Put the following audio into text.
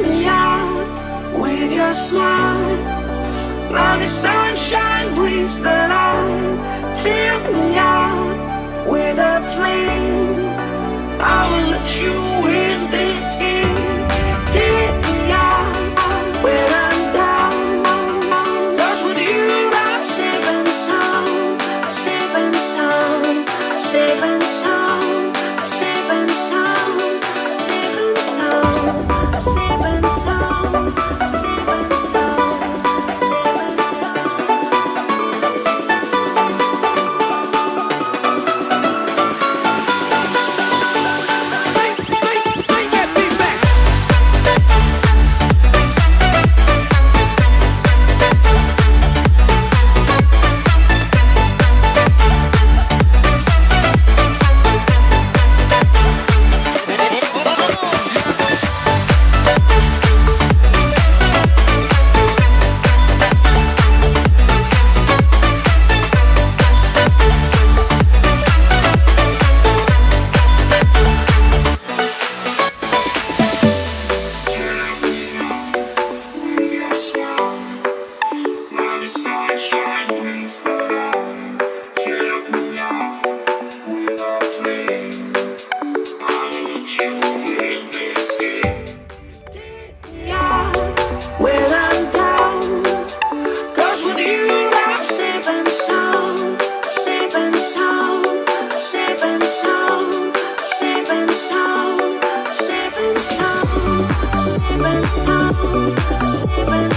me out with your smile. Now the sunshine brings the light. Fill me out with a flame. I will let you in this game. Take me out when I'm down. 'Cause with you I'm safe and sound. Safe and sound. Safe and sound. Safe and sound. Safe and sound. Safe and sound. Safe and sound. Safe and sound. Safe and when I'm down. 'Cause with you I'm safe and sound. Safe and sound. Safe and sound. Safe and sound. Safe and sound. Safe and sound. Safe and